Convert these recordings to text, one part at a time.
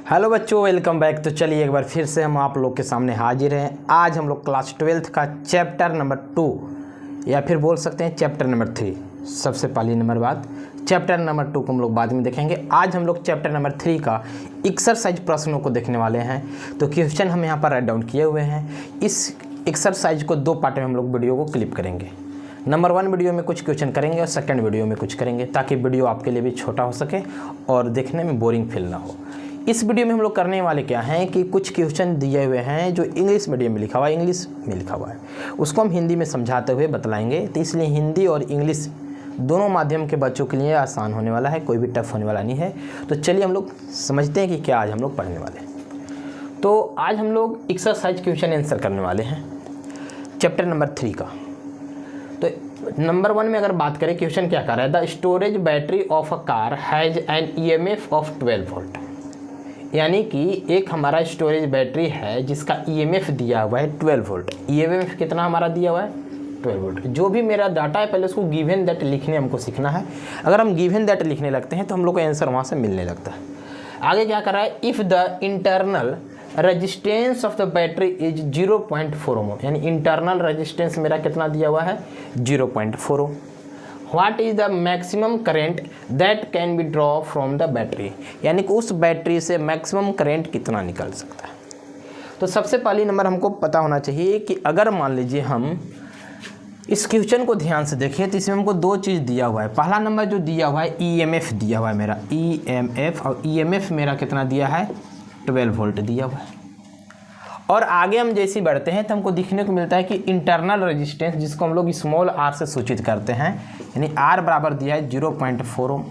Hello बच्चों, welcome back. तो चलिए एक बार फिर से हम आप लोग के सामने हाजिर हैं। आज हम लोग क्लास 12th का चैप्टर नंबर 2 या फिर बोल सकते हैं चैप्टर नंबर 3। सबसे पहली नंबर बात, चैप्टर नंबर 2 को हम लोग बाद में देखेंगे। आज हम लोग चैप्टर नंबर 3 का एक्सरसाइज प्रश्नों को देखने वाले हैं। तो क्वेश्चन हम यहाँ पर राइट डाउन किए हुए हैं। इस एक्सरसाइज को 2 पार्ट में हम लोग वीडियो को क्लिप करेंगे। नंबर 1 वीडियो में कुछ क्वेश्चन करेंगे और सेकंड वीडियो में कुछ करेंगे, ताकि वीडियो आपके लिए भी छोटा हो सके और देखने में बोरिंग फील ना हो। इस वीडियो में हम लोग करने वाले क्या हैं कि कुछ क्वेश्चन दिए हुए हैं जो इंग्लिश मीडियम में लिखा हुआ है, इंग्लिश में लिखा हुआ है, उसको हम हिंदी में समझाते हुए बतलाएंगे। तो इसलिए हिंदी और इंग्लिश दोनों माध्यम के बच्चों के लिए आसान होने वाला है, कोई भी टफ होने वाला नहीं है। तो चलिए हम लोग समझते हैं कि क्या आज हम लोग पढ़ने वाले हैं। तो आज हम लोग एक्सरसाइज क्वेश्चन आंसर करने वाले हैं चैप्टर नंबर 3 का। तो नंबर 1 में अगर बात करें, क्वेश्चन क्या कर रहा है, the storage battery of a car has an EMF of 12 volt. यानी कि एक हमारा स्टोरेज बैटरी है जिसका ईएमएफ दिया हुआ है 12 वोल्ट। ईएमएफ कितना हमारा दिया हुआ है? 12 वोल्ट। जो भी मेरा डाटा है पहले उसको गिवन दैट लिखने हमको सीखना है। अगर हम गिवन दैट लिखने लगते हैं तो हम लोग को आंसर वहाँ से मिलने लगता है। आगे क्या कर रहा है, if the internal resistance of the battery is 0.4 ohm. यानी इंटरनल रेजिस्टेंस मेरा कितना दिया हुआ है? 0.4 ohm. What is the maximum current that can be draw from the battery. यानी कि उस बैटरी से मैक्सिमम करेंट कितना निकल सकता है। तो सबसे पहली नंबर हमको पता होना चाहिए कि अगर मान लीजिए हम इस क्वेश्चन को ध्यान से देखें तो इसमें हमको 2 चीज़ दिया हुआ है। पहला नंबर जो दिया हुआ है ईएमएफ दिया हुआ है मेरा, ईएमएफ, और ईएमएफ मेरा कितना दिया है? 12 वोल्ट दिया हुआ है। और आगे हम जैसे बढ़ते हैं तो हमको दिखने को मिलता है कि इंटरनल रेजिस्टेंस, जिसको हम लोग स्मॉल आर से सूचित करते हैं, यानी आर बराबर दिया है 0.4 ओम।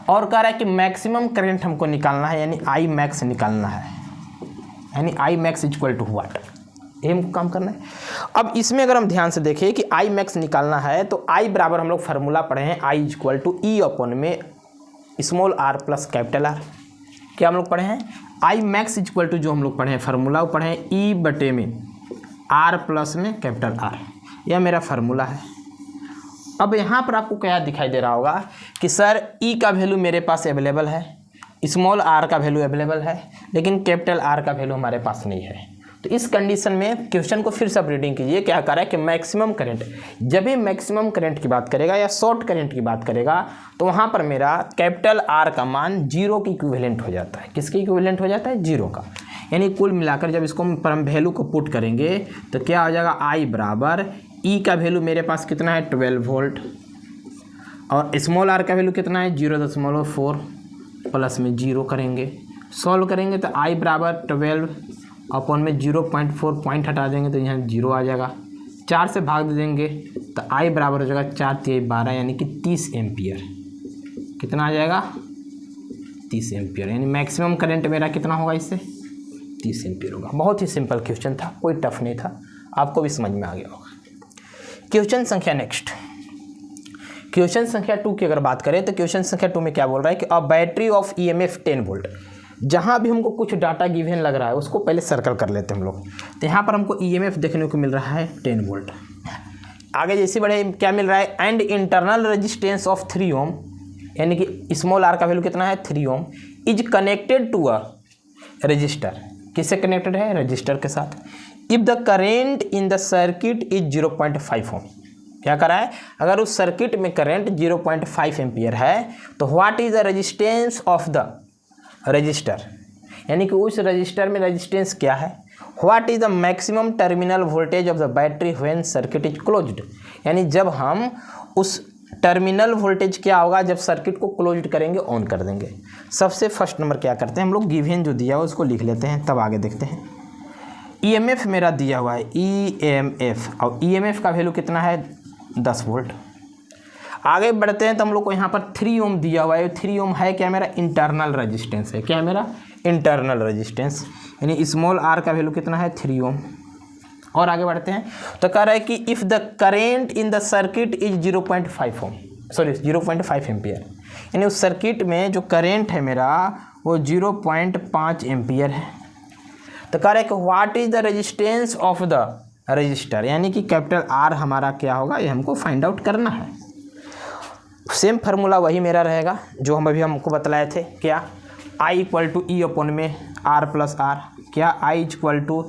और कह रहा है कि मैक्सिमम करंट हमको निकालना है, यानी आई मैक्स निकालना है, यानी I max equal to what, ये हमको काम करना है। अब इसमें अगर हम ध्यान से देखें कि आई मैक्स निकालना है तो आई बराबर हम लोग फार्मूला पढ़े हैं, I equal to E upon में small R plus capital R. क्या हम लोग पढ़े हैं? आई मैक्स इक्वल टू जो हम लोग पढ़े हैं फार्मूला, वो पढ़े हैं ई बटे में आर प्लस में कैपिटल आर। यह मेरा फार्मूला है। अब यहाँ पर आपको क्या दिखाई दे रहा होगा कि सर ई का वैल्यू मेरे पास अवेलेबल है, स्मॉल आर का वैल्यू अवेलेबल है, लेकिन कैपिटल आर का वैल्यू हमारे पास नहीं है। तो इस कंडीशन में क्वेश्चन को फिर से आप रीडिंग कीजिए। क्या कर रहा है कि मैक्सिमम करंट, जब भी मैक्सिमम करंट की बात करेगा या शॉर्ट करंट की बात करेगा तो वहाँ पर मेरा कैपिटल आर का मान 0 की इक्विवेलेंट हो जाता है। किसकी इक्विवेलेंट हो जाता है? 0 का। यानी कुल मिलाकर जब इसको हम वैल्यू को पुट करेंगे तो क्या हो जाएगा? आई बराबर ई का वैल्यू मेरे पास कितना है? 12 वोल्ट, और स्मॉल आर का वैल्यू कितना है? 0.4 प्लस में 0 करेंगे, सॉल्व करेंगे तो आई बराबर 12 अपॉन में 0.4, पॉइंट हटा देंगे तो यहाँ 0 आ जाएगा। 4 से भाग दे देंगे तो आई बराबर हो जाएगा 4 × 12, यानी कि 30 एम्पियर। कितना आ जाएगा? 30 एम्पियर। यानी मैक्सिमम करंट मेरा कितना होगा इससे? 30 एम्पियर होगा। बहुत ही सिंपल क्वेश्चन था, कोई टफ नहीं था, आपको भी समझ में आ गया होगा। क्वेश्चन संख्या नेक्स्ट, क्वेश्चन संख्या 2 की अगर बात करें तो क्वेश्चन संख्या 2 में क्या बोल रहा है कि a battery of EMF 10 volt. जहाँ भी हमको कुछ डाटा गिवन लग रहा है उसको पहले सर्कल कर लेते हैं हम लोग। तो यहाँ पर हमको ईएमएफ देखने को मिल रहा है 10 वोल्ट। आगे जैसे बढ़े क्या मिल रहा है? And internal resistance of 3 ohm, यानी कि स्मॉल आर का वैल्यू कितना है? 3 ohm, is connected to a resistor. किससे कनेक्टेड है? रजिस्टर के साथ। If the current in the circuit is 0.5 ohm. क्या करा है? अगर उस सर्किट में करंट 0.5 एम्पियर है तो what is the resistance of the register, यानी कि उस रजिस्टर में रेजिस्टेंस क्या है? What is the maximum terminal voltage of the battery when circuit is closed. यानी जब हम उस टर्मिनल वोल्टेज क्या होगा जब सर्किट को क्लोज्ड करेंगे, ऑन कर देंगे। सबसे फर्स्ट नंबर क्या करते हैं हम लोग, गिवन जो दिया हुआ उसको लिख लेते हैं, तब आगे देखते हैं। ईएमएफ मेरा दिया हुआ है ईएमएफ, और ईएमएफ का वैल्यू कितना है? 10 वोल्ट। आगे बढ़ते हैं तो हम लोग को यहाँ पर 3 ओम दिया हुआ है। 3 ओम है क्या? मेरा इंटरनल रेजिस्टेंस है। क्या है मेरा? इंटरनल रेजिस्टेंस, यानी स्मॉल आर का वैल्यू कितना है? 3 ओम। और आगे बढ़ते हैं तो कह रहा है कि if the current in the circuit is 0.5 ohm, sorry 0.5 ampere, यानी उस सर्किट में जो करेंट है मेरा वो 0.5 एम्पियर है। तो कह रहा है कि what is the resistance of the register, यानी कि कैपिटल आर हमारा क्या होगा, ये हमको फाइंड आउट करना है। सेम फार्मूला वही मेरा रहेगा जो हम अभी हमको बतलाए थे। क्या? आई इक्वल टू ई अपन में आर प्लस आर, क्या आई इक्वल टू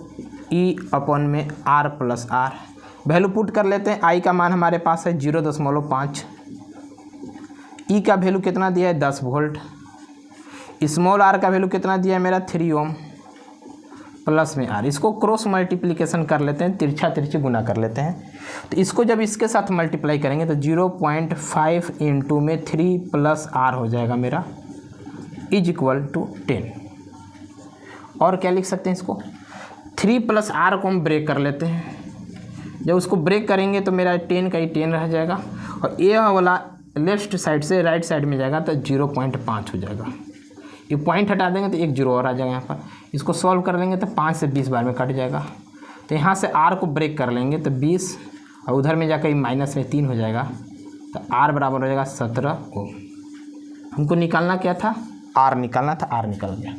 ई अपन में R plus R. Value put कर लेते हैं। आई का मान हमारे पास है 0.5, ई का वैल्यू कितना दिया है 10 वोल्ट, स्मॉल आर का वैल्यू कितना दिया है मेरा 3 ओम, प्लस में आर। इसको क्रॉस मल्टीप्लिकेशन कर लेते हैं, तिरछा तिरछी गुना कर लेते हैं। तो इसको जब इसके साथ मल्टीप्लाई करेंगे तो 0.5 इंटू में 3 प्लस आर हो जाएगा मेरा, इज इक्वल टू 10। और क्या लिख सकते हैं इसको, 3 प्लस आर को हम ब्रेक कर लेते हैं। जब उसको ब्रेक करेंगे तो मेरा 10 का ही 10 रह जाएगा, और ये वाला लेफ्ट साइड से राइट साइड में जाएगा तो 0.5 हो जाएगा। ये पॉइंट हटा देंगे तो एक जीरो और आ जाएगा यहाँ पर। इसको सॉल्व कर लेंगे तो 5 से 20 बार में कट जाएगा। तो यहाँ से आर को ब्रेक कर लेंगे तो 20, और उधर में जाकर माइनस में 3 हो जाएगा, तो आर बराबर हो जाएगा 17 ओम। हमको निकालना क्या था, आर निकालना था, आर निकल गया।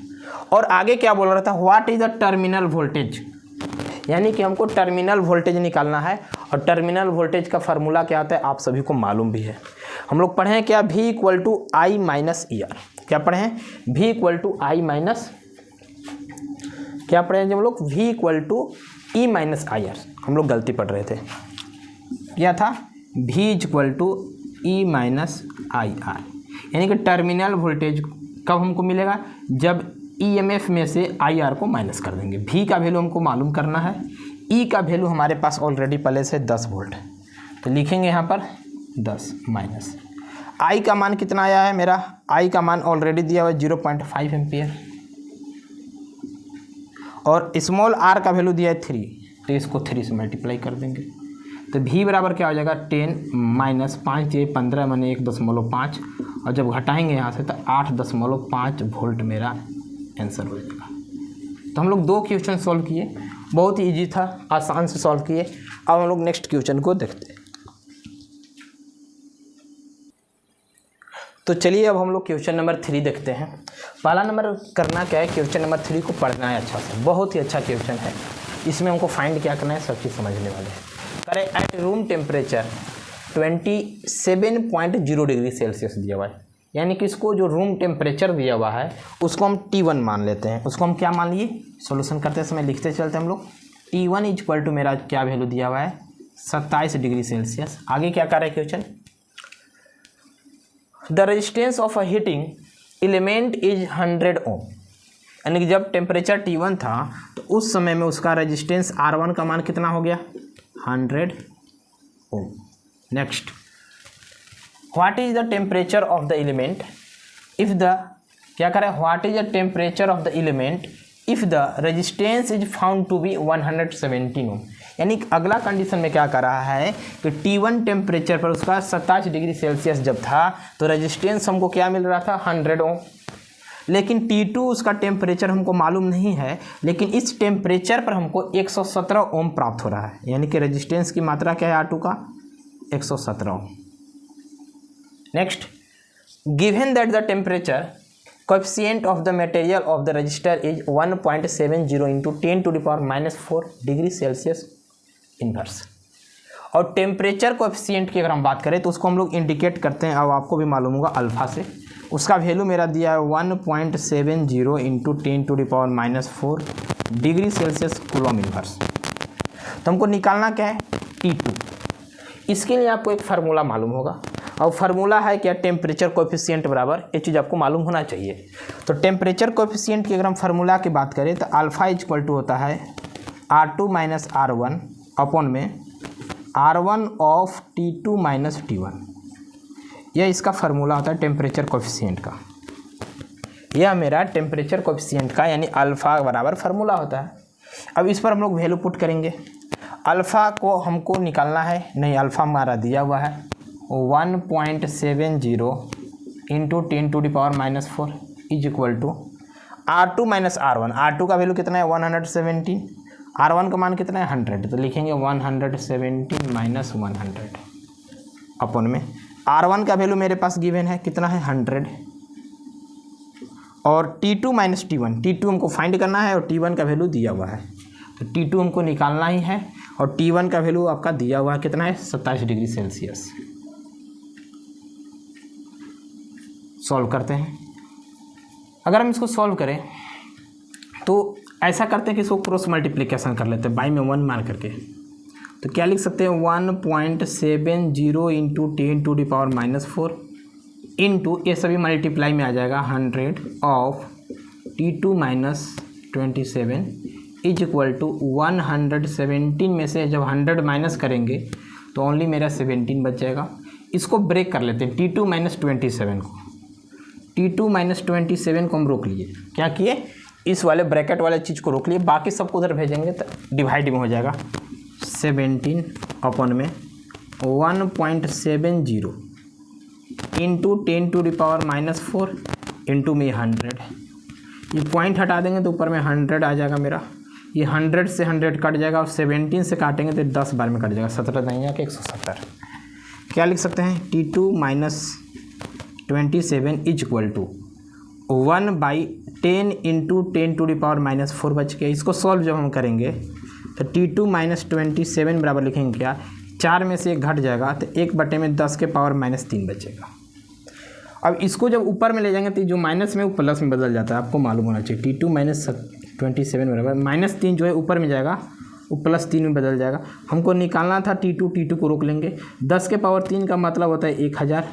और आगे क्या बोल रहा था, what is the terminal voltage, यानी कि हमको टर्मिनल वोल्टेज निकालना है। और टर्मिनल वोल्टेज का फार्मूला क्या आता है आप सभी को मालूम भी है। हम लोग पढ़े हैं क्या, V equal to I minus E R. क्या पढ़े हैं, V equal to I minus, क्या पढ़े हैं जब हम लोग, V equal to E minus I R. हम लोग गलती पढ़ रहे थे, क्या था, V equal to E minus I R. यानी कि टर्मिनल वोल्टेज कब हमको मिलेगा, जब EMF में से IR को माइनस कर देंगे। V का वैल्यू हमको मालूम करना है, E का वैल्यू हमारे पास ऑलरेडी पहले से 10 वोल्ट, तो लिखेंगे यहाँ पर 10 माइनस I का मान कितना आया है मेरा, I का मान ऑलरेडी दिया हुआ है 0.5 एम्पियर, और स्मॉल r का वैल्यू दिया है 3, तो इसको 3 से मल्टीप्लाई कर देंगे। तो V बराबर क्या हो जाएगा, 10 माइनस 5 ये 15 माने 1.5, और जब घटाएंगे यहाँ से तो 8.5 वोल्ट मेरा आंसर हो जाएगा। तो हम लोग 2 क्वेश्चन सॉल्व किए, बहुत ही ईजी था, आसान से सॉल्व किए। अब हम लोग नेक्स्ट क्वेश्चन को देखते हैं। तो चलिए अब हम लोग क्वेश्चन नंबर 3 देखते हैं। पहला नंबर करना क्या है, क्वेश्चन नंबर 3 को पढ़ना है अच्छा से, बहुत ही अच्छा क्वेश्चन है। इसमें हमको फाइंड क्या करना है, सब चीज़ समझने वाले हैं। करें at room temperature 27.0 degree Celsius दिया हुआ है, यानी कि इसको जो रूम टेम्परेचर दिया हुआ है उसको हम T1 मान लेते हैं। उसको हम क्या मान लिए, सॉल्यूशन करते समय लिखते चलते हम लोग। T1 इक्वल टू मेरा क्या वैल्यू दिया हुआ है, 27 डिग्री सेल्सियस। आगे क्या कर रहा है question, the resistance of a heating element is 100 ओम, यानी कि जब टेम्परेचर T1 था तो उस समय में उसका रेजिस्टेंस R1 का मान कितना हो गया, 100 ohm. Next, what is the temperature of the element if the, क्या करें, what is the temperature of the element if the resistance is found to be 117 ohm. यानी अगला कंडीशन में क्या कर रहा है कि T1 टेम्परेचर पर उसका 27 डिग्री सेल्सियस जब था तो रेजिस्टेंस हमको क्या मिल रहा था, 100 ओम। लेकिन T2 उसका टेम्परेचर हमको मालूम नहीं है, लेकिन इस टेम्परेचर पर हमको 117 ओम प्राप्त हो रहा है, यानी कि रेजिस्टेंस की मात्रा क्या है R2 का, 117 ohm. Next, given that the temperature coefficient of the material of the resistor is 1.70 into 10⁻⁻4 degree Celsius inverse. और टेम्परेचर कोएफिशिएंट की अगर हम बात करें तो उसको हम लोग इंडिकेट करते हैं, अब आपको भी मालूम होगा अल्फ़ा से। उसका वैल्यू मेरा दिया है 1.70 into 10⁻⁻4 degree Celsius coulomb inverse. तो हमको निकालना क्या है, T2। इसके लिए आपको एक फार्मूला मालूम होगा, और फार्मूला है क्या, टेम्परेचर कोएफिशिएंट बराबर, ये चीज़ आपको मालूम होना चाहिए। तो टेम्परेचर कोएफिशिएंट की अगर हम फार्मूला की बात करें तो अल्फ़ा इक्वल टू होता है R2 माइनस R1 अपॉन में R1 of T2 minus T1। यह इसका फार्मूला होता है टेम्परेचर कोएफिशिएंट का। यह मेरा टेम्परेचर कोएफिशिएंट का यानी अल्फ़ा बराबर फार्मूला होता है। अब इस पर हम लोग वैल्यू पुट करेंगे। अल्फ़ा को हमको निकालना है, नहीं अल्फ़ा हमारा दिया हुआ है 1.70 into 10⁻⁻4 is equal to R2 minus R1। R2 का वैल्यू कितना है 117, R1 का मान कितना है 100, तो लिखेंगे 117 माइनस 100 अपन में R1 का वैल्यू मेरे पास गिवन है कितना है 100, और T2 माइनस T1, T2 हमको फाइंड करना है और T1 का वैल्यू दिया हुआ है, तो T2 हमको निकालना ही है, और T1 का वैल्यू आपका दिया हुआ है कितना है 27 डिग्री सेल्सियस। सॉल्व करते हैं। अगर हम इसको सॉल्व करें तो ऐसा करते हैं कि इसको क्रॉस मल्टीप्लिकेशन कर लेते हैं बाई में 1 मान करके। तो क्या लिख सकते हैं 1.70 इंटू 10⁻⁻4 इंटू ये सभी मल्टीप्लाई में आ जाएगा 100 of T2 minus 27 is equal to 117 में से जब 100 माइनस करेंगे तो ओनली मेरा 17 बच जाएगा। इसको ब्रेक कर लेते हैं T2 माइनस 27 को। T2 माइनस 27 को हम रोक लिए, क्या किए, इस वाले ब्रैकेट वाले चीज़ को रोक लिए, बाकी सबको उधर भेजेंगे तो डिवाइड में हो जाएगा 17 अपन में 1.70 इंटू 10⁻⁻4 इंटू में 100, ये पॉइंट हटा देंगे तो ऊपर में 100 आ जाएगा मेरा, ये 100 से 100 कट जाएगा और 17 से काटेंगे तो 10 बार में कट जाएगा, 17 नहीं आके 170। क्या लिख सकते हैं T2 minus 27 is equal to 1/10 into 10⁻⁻4 बच गया। इसको सॉल्व जब हम करेंगे तो T2 माइनस 27 बराबर लिखेंगे क्या, 4 में से 1 घट जाएगा तो 1/10⁻³ बचेगा। अब इसको जब ऊपर में ले जाएंगे तो जो माइनस में वो प्लस में बदल जाता है, आपको मालूम होना चाहिए। T2 माइनस 27 बराबर -3 जो है ऊपर में जाएगा वो +3 में बदल जाएगा। हमको निकालना था T2 को रोक लेंगे। 10⁻³ का मतलब होता है 1000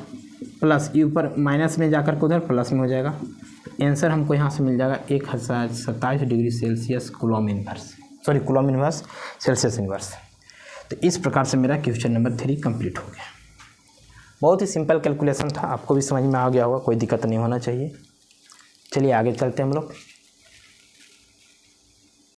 प्लस ये ऊपर माइनस में जाकर के उधर प्लस में हो जाएगा। आंसर हमको यहाँ से मिल जाएगा 1027 degree Celsius coulomb inverse, coulomb inverse Celsius inverse. तो इस प्रकार से मेरा क्वेश्चन नंबर 3 कंप्लीट हो गया। बहुत ही सिंपल कैलकुलेशन था, आपको भी समझ में आ गया होगा, कोई दिक्कत नहीं होना चाहिए। चलिए आगे चलते हैं हम लोग।